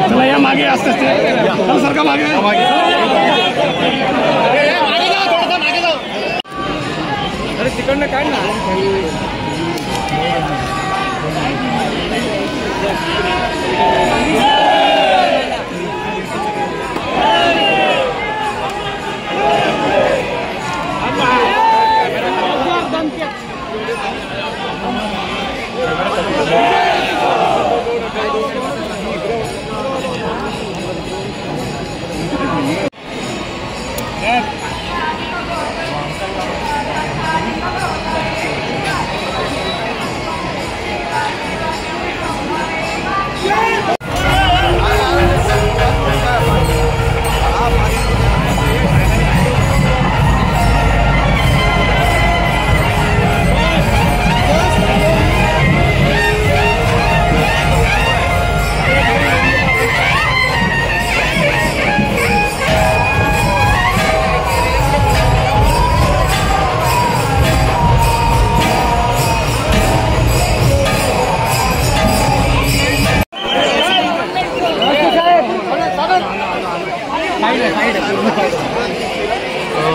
चला या मागे असते सारखा मागे अरे तिकडनं काय ना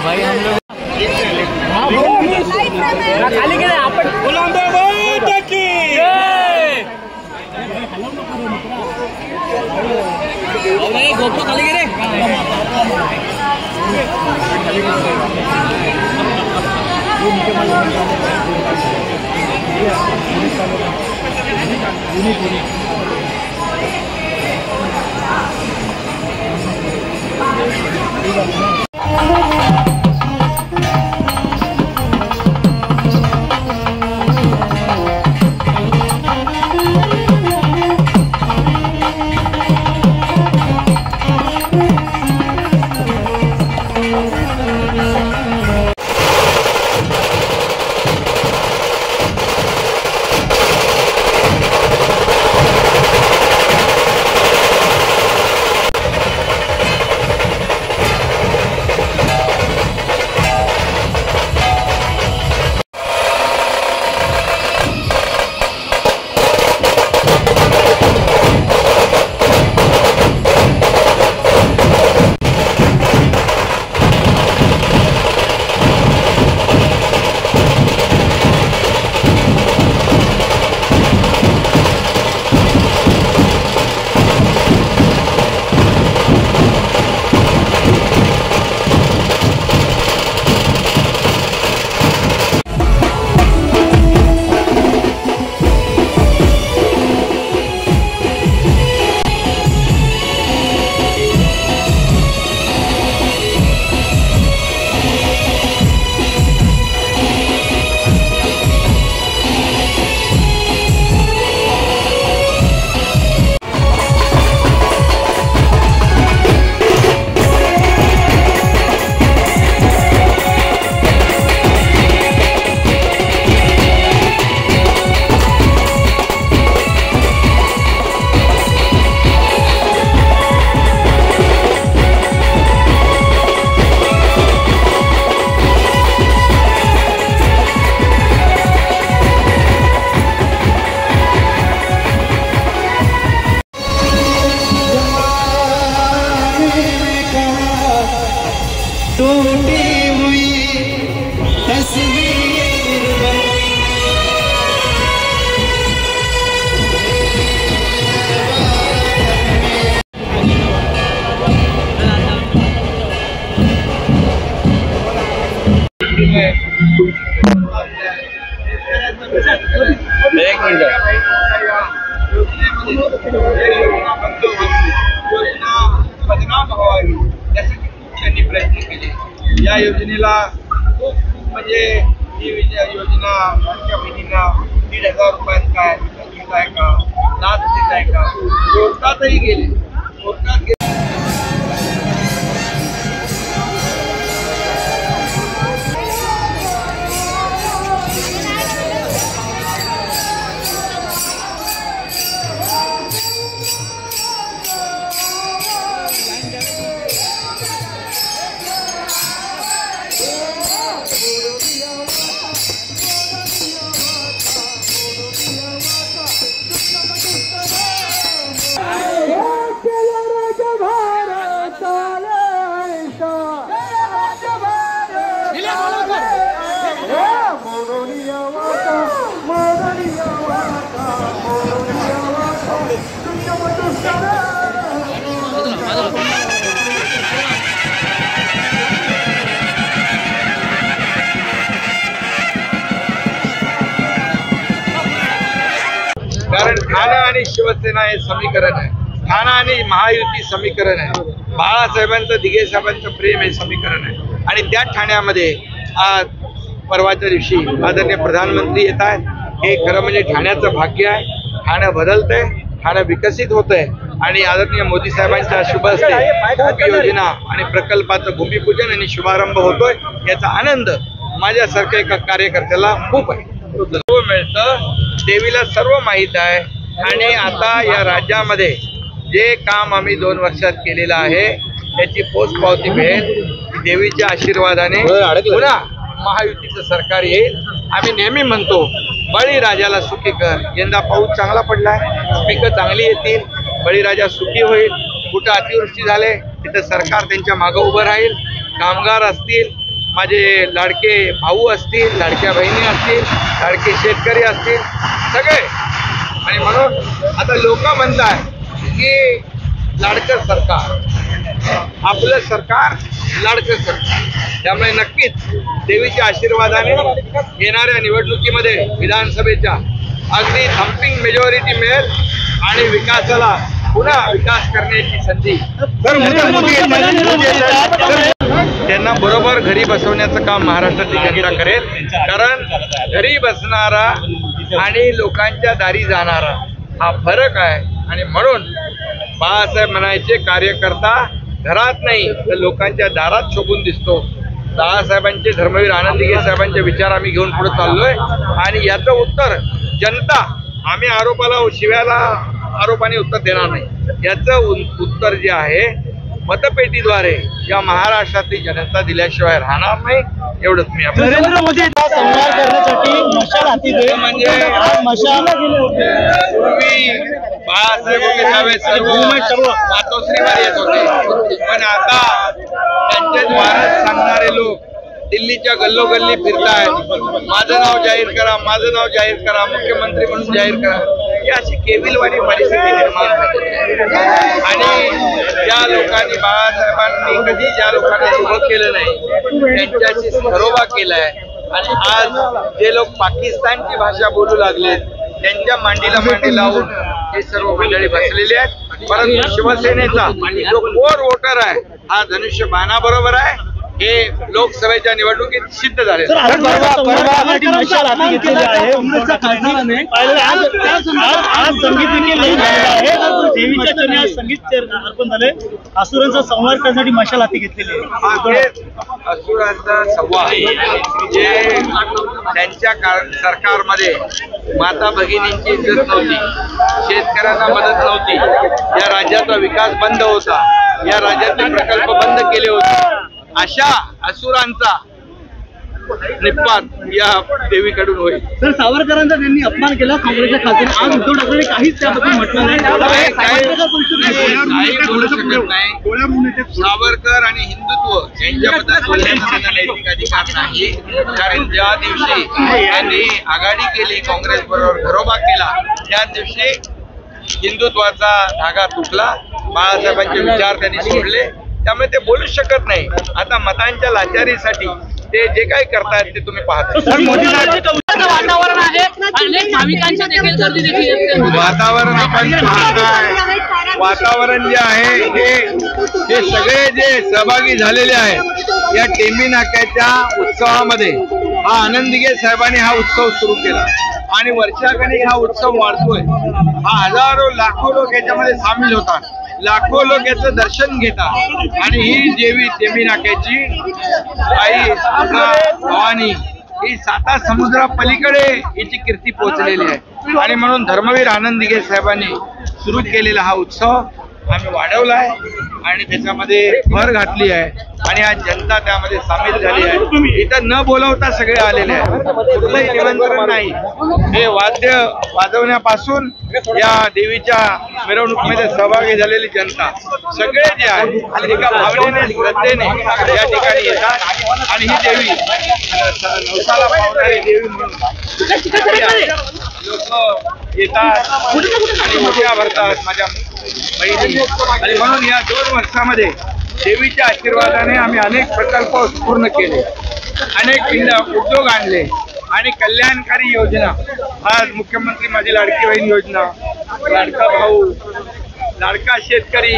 भाई हम लोग खाली के आपण गोप्रो खाली के बदनाम व्हावी यासाठी त्यांनी प्रयत्न केले। या योजनेला खूप म्हणजे ही योजना लाडक्या बहिणींना 1,500 रुपयात काय देत आहे का, लाच देत आहे का, कोर्टातही गेले, कोर्टात गेले। कारण ठाणा आणि शिवसेना हे समीकरण आहे, ठाणा आणि महायुती समीकरण आहे, बाळासाहेबांचं दिघे साहेबांचं प्रेम हे समीकरण आहे। आणि त्या ठाण्यामध्ये आज परवाच्या दिवशी आदरणीय प्रधानमंत्री येत आहेत। हे खरं म्हणजे ठाण्याचं भाग्य आहे। ठाणं बदलतंय, ठाणं विकसित होतंय आणि आदरणीय मोदी साहेबांच्या शुभ हस्ते खूप योजना आणि प्रकल्पाचं भूमिपूजन आणि शुभारंभ होतोय। याचा आनंद माझ्यासारख्या एका कार्यकर्त्याला खूप आहे। सर्व मिळतं, देवीला सर्व माहीत आहे। आणि आता या राज्यामध्ये जे काम आम्ही 2 वर्षात केलेलं आहे त्याची पोचपावती मिळेल। देवीच्या आशीर्वादाने पुन्हा महायुतीचं सरकार येईल। आम्ही नेहमी म्हणतो बळीराजाला सुखी कर। यंदा पाऊस चांगला पडलाय, पिकं चांगली येतील, बळीराजा सुखी होईल। कुठं अतिवृष्टी झाले तिथं सरकार त्यांच्या मागं उभं राहील। कामगार असतील, माझे लाडके भाऊ असतील, लाडक्या बहिणी असतील, लाडके शेतकरी असतील, सगळे। आणि म्हणून आता लोक म्हणतात की लाडकं सरकार, आपलं सरकार लाडकं सरकार। त्यामुळे नक्कीच देवीच्या आशीर्वादाने येणाऱ्या निवडणुकीमध्ये विधानसभेच्या अगदी थम्पिंग मेजॉरिटी मिळेल आणि विकासाला पुन्हा विकास करण्याची संधी त्यांना बरोबर घरी बसवण्याचं काम महाराष्ट्रातली जनता करेल। कारण घरी बसणारा आणि लोकांच्या दारी जाणारा हा फरक आहे। आणि म्हणून बाळासाहेब म्हणायचे कार्यकर्ता घरात नाही तर लोकांच्या दारात शोभून दिसतो। बाळासाहेबांचे धर्मवीर आनंद दिघे साहेबांचे विचार आम्ही घेऊन पुढे चाललोय आणि याचं उत्तर जनता, आम्ही आरोपाला शिव्याला आरोपाने उत्तर देणार नाही। याचं उत्तर जे आहे मतपेटीद्वारे या महाराष्ट्रातली जनता दिल्याशिवाय राहणार नाही। एवढंच मी नरेंद्र मोदी संवाद करण्यासाठी मशाल हाती घेऊन म्हणजे पूर्वी बाळासाहेब सर्व मातोश्रीवर येत होते, पण आता त्यांचे वारस सांगणारे लोक दिल्लीच्या गल्लोगल्ली फिरतायत। माझं नाव जाहीर करा, माझं नाव जाहीर करा, मुख्यमंत्री म्हणून जाहीर करा। ही अशी केविलवाणी परिस्थिती निर्माण होते आणि ज्या लोकांनी बाळासाहेबांनी कधी ज्या लोकांना विरोध केलं नाही त्यांच्याशी घरोबा केलाय। आणि आज जे लोक पाकिस्तानची भाषा बोलू लागले त्यांच्या मांडीला मांडी लावून हे सर्व मंडळी बसलेले आहेत। परंतु शिवसेनेचा जो कोर वोटर आहे हा धनुष्य बाणा बरोबर आहे, हे लोकसभेच्या निवडणुकीत सिद्ध झाले। असुरांचा संवार करण्यासाठी मशाल हाती घेतलेली आहे। असुरांचा संवाद जे त्यांच्या सरकारमध्ये माता भगिनींची इज्जत नव्हती, शेतकऱ्यांना मदत नव्हती, या राज्याचा विकास बंद होता, या राज्यातले प्रकल्प बंद केले होते, अशा असुरांचा निपात या देवीकडून होईल। सर, सावरकरांचा त्यांनी अपमान केला काँग्रेसच्या खासदार, आज उद्धव ठाकरे काहीच त्याबद्दल म्हटलं नाही, काही बोलू शकत नाही। सावरकर आणि हिंदुत्व यांच्याबद्दल बोलण्याचा त्यांना नैतिक अधिकार नाही। कारण ज्या दिवशी त्यांनी आघाडी केली, काँग्रेस बरोबर घरोबा केला, त्या दिवशी हिंदुत्वाचा धागा तुटला, बाळासाहेबांचे विचार त्यांनी सोडले, त्यामुळे ते बोलूच शकत नाही। आता मतांच्या लाचारीसाठी ते जे काही करतायत ते तुम्ही पाहता। उत्साहाचं वातावरण आहे. अनेक भाविकांच्या देखील गर्दी देखील असते. वातावरण आपण पाहताय, वातावरण जे आहे हे सगळे जे सहभागी झालेले आहेत या टेंबी नाक्याच्या उत्सवामध्ये हा आनंद दिघे साहेबांनी हा उत्सव सुरू केला आणि वर्षागणिक हा उत्सव वाढतोय. हा हजारो लाखो लोक याच्यामध्ये सामील होतात, लाखो लोक याचं दर्शन घेतात आणि ही देवी टेंबी नाक्याची आई भवानी ही 7 समुद्रा पलीकडे याची कीर्ती पोहोचलेली आहे आणि म्हणून धर्मवीर आनंद दिघे साहेबांनी सुरू केलेला हा उत्सव आम्ही वाढवलाय आणि त्याच्यामध्ये भर घातली आहे आणि आज जनता त्यामध्ये सामील झाली आहे. इथं न बोलवता सगळे आलेले आहेत, कुठलंही निमंत्रण नाही. हे वाद्य वाजवण्यापासून या देवीच्या मिरवणुकीमध्ये सहभागी झालेली जनता सगळे जे आहे एका भावनेने श्रद्धेने या ठिकाणी येतात आणि ही देवी नवसाला पावणारी देवी म्हणून लोक येतात आणि उड्या भरतात माझ्या बहिणी. आणि म्हणून या 2 वर्षामध्ये देवीच्या आशीर्वादाने आम्ही अनेक प्रकल्प पूर्ण केले, अनेक उद्योग आणले आणि कल्याणकारी योजना. आज मुख्यमंत्री माझी लाडकी बहीण योजना, लाडका भाऊ, लाडका शेतकरी,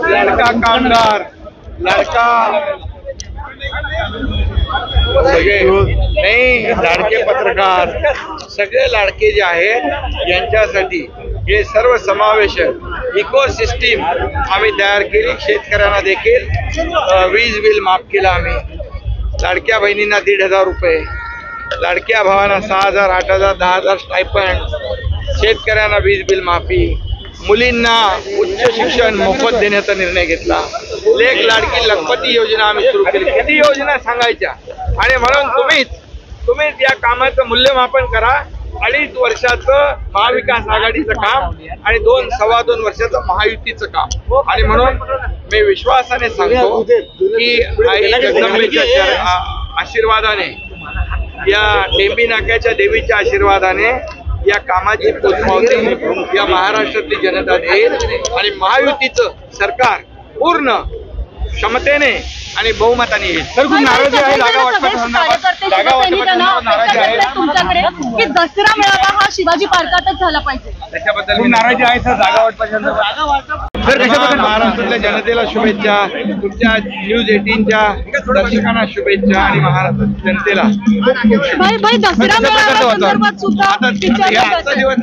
लाडका कामगार, लाडका लाडके पत्रकार, सगळे लाडके जे आहेत यांच्यासाठी हे सर्व समावेशक इकोसिस्टीम आम्ही तयार केली. शेतकऱ्यांना देखील वीज बिल माफ केलं आम्ही, लाडक्या बहिणींना 1,500 रुपये, लाडक्या भावांना 6,000, 8,000, 10,000 स्टायपंड, शेतकऱ्यांना वीज बिल माफी, मुलींना उच्च शिक्षण मोफत देण्याचा निर्णय घेतला. लेक लाडकी लखपती योजना आम्ही सुरू केली. किती योजना सांगायच्या आणि म्हणून तुम्हीच या कामाचं मूल्यमापन करा. 2.5 वर्षाचं महाविकास आघाडीचं काम आणि 2-2.25 वर्षाचं महायुतीचं काम. आणि म्हणून मी विश्वासाने सांगतो की आई जगदंबेच्या आशीर्वादाने, या टेंबी नाक्याच्या देवीच्या आशीर्वादाने या कामाची पोचपावती या महाराष्ट्रातली जनता देईल आणि महायुतीचं सरकार पूर्ण क्षमतेने आणि बहुमताने येईल. तर खूप नाराजी आहे जागा वाटपाच्या नाराजी आहे तुमच्याकडे की दसरा मेळावा हा शिवाजी पार्कातच झाला पाहिजे, त्याच्याबद्दल मी नाराजी आहे. सर जागा वाटपाच्या महाराष्ट्रातल्या जनतेला शुभेच्छा, तुमच्या न्यूज 18च्या दर्शकांना शुभेच्छा आणि महाराष्ट्राच्या जनतेला दसरा मेळावा संदर्भात सुद्धा आता दिवस